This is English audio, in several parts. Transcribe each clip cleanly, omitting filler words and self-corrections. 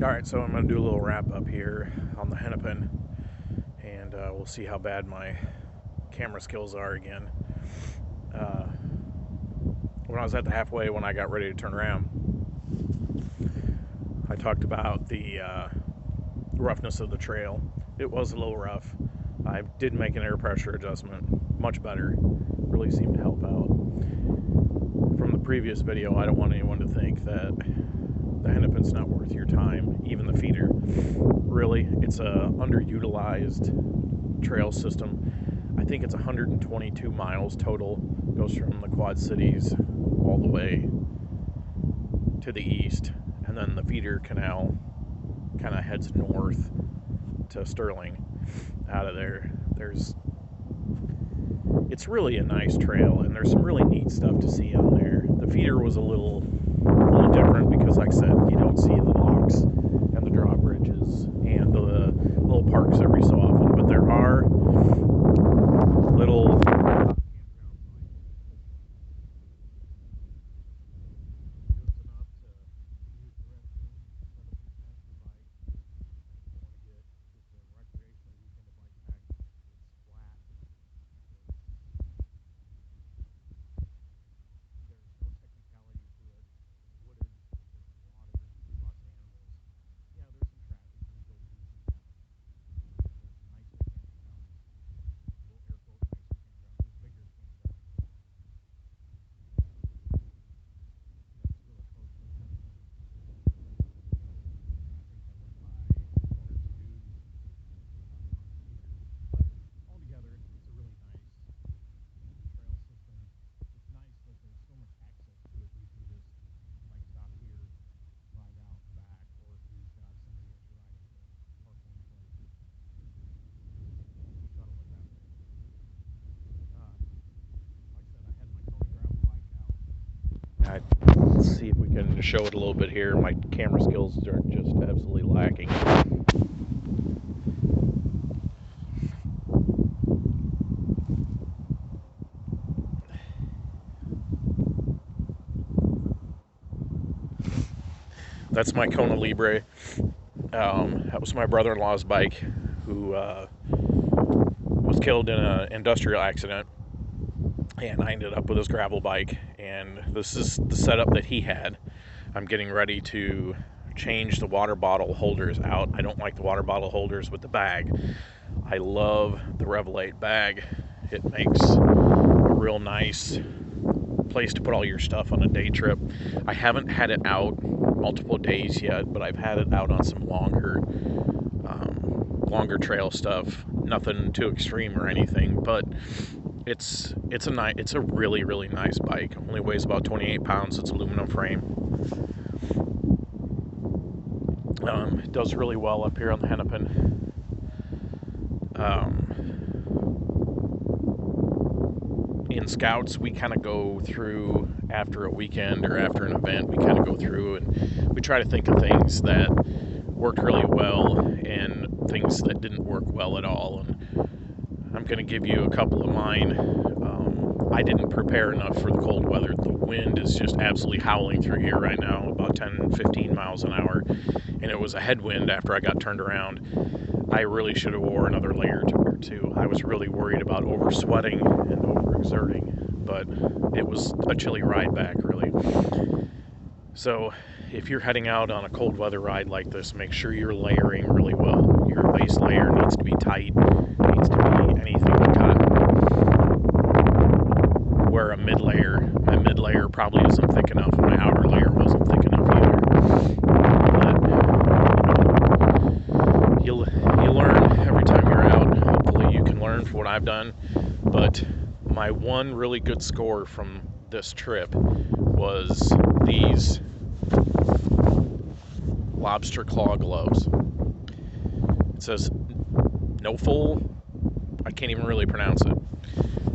Alright, so I'm going to do a little wrap up here on the Hennepin, and we'll see how bad my camera skills are again. Uh, when I was at the halfway, when I got ready to turn around, I talked about the roughness of the trail. It was a little rough. I did make an air pressure adjustment, much better. Really seemed to help out. From the previous video, I don't want anyone to think that the Hennepin's not worth your time, even the feeder. Really, it's a underutilized trail system. I think it's 122 miles total. Goes from the Quad Cities all the way to the east, and then the feeder canal kind of heads north to Sterling. Out of there, it's really a nice trail, and there's some really neat stuff to see on there. The feeder was a little different because, like I said, you don't see the locks and the drawbridges and the little parks every so often, but there are little let's see if we can show it a little bit here. My camera skills are just absolutely lacking. That's my Kona Libre. That was my brother-in-law's bike, who was killed in an industrial accident, and I ended up with his gravel bike, and this is the setup that he had. I'm getting ready to change the water bottle holders out. I don't like the water bottle holders with the bag. I love the Revelate bag. It makes a real nice place to put all your stuff on a day trip. I haven't had it out multiple days yet, but I've had it out on some longer trail stuff. Nothing too extreme or anything, but it's a really nice bike. Only weighs about 28 pounds. It's aluminum frame. It does really well up here on the Hennepin. In Scouts, we kind of go through after a weekend or after an event. We kind of go through and we try to think of things that worked really well and things that didn't work well at all. And I'm going to give you a couple of mine. I didn't prepare enough for the cold weather. The wind is just absolutely howling through here right now, about 10-15 miles an hour, and it was a headwind after I got turned around. I really should have wore another layer or two. I was really worried about over-sweating and overexerting, but it was a chilly ride back, really. So if you're heading out on a cold weather ride like this, make sure you're layering really well. Your base layer needs to be tight, needs to be anything but cotton. Where a my mid layer probably isn't thick enough, and my outer layer wasn't thick enough either. But you learn every time you're out. Hopefully you can learn from what I've done. But my one really good score from this trip was these lobster claw gloves. It says no full. I can't even really pronounce it.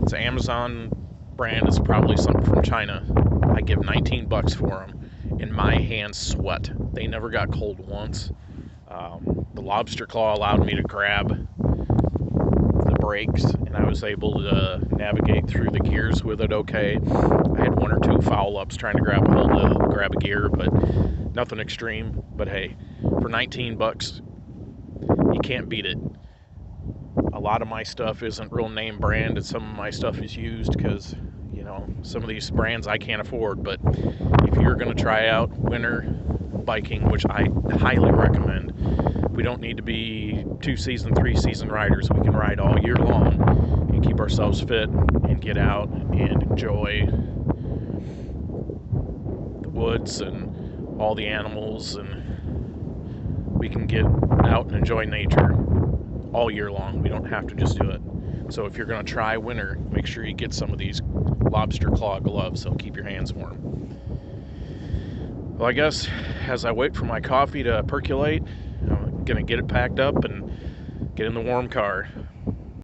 It's an Amazon brand. It's probably something from China. I give $19 for them, and my hands sweat. They never got cold once. The lobster claw allowed me to grab the brakes, and I was able to navigate through the gears with it okay. I had one or two foul ups trying to grab a gear, but nothing extreme. But hey, for 19 bucks. You can't beat it. A lot of my stuff isn't real name brand, and some of my stuff is used because, you know, some of these brands I can't afford. But if you're going to try out winter biking, which I highly recommend, we don't need to be 2-season, 3-season riders. We can ride all year long and keep ourselves fit and get out and enjoy the woods and all the animals, and we can get out and enjoy nature all year long. We don't have to just do it. So if you're going to try winter, make sure you get some of these lobster claw gloves. They'll keep your hands warm. Well, I guess as I wait for my coffee to percolate, I'm going to get it packed up and get in the warm car.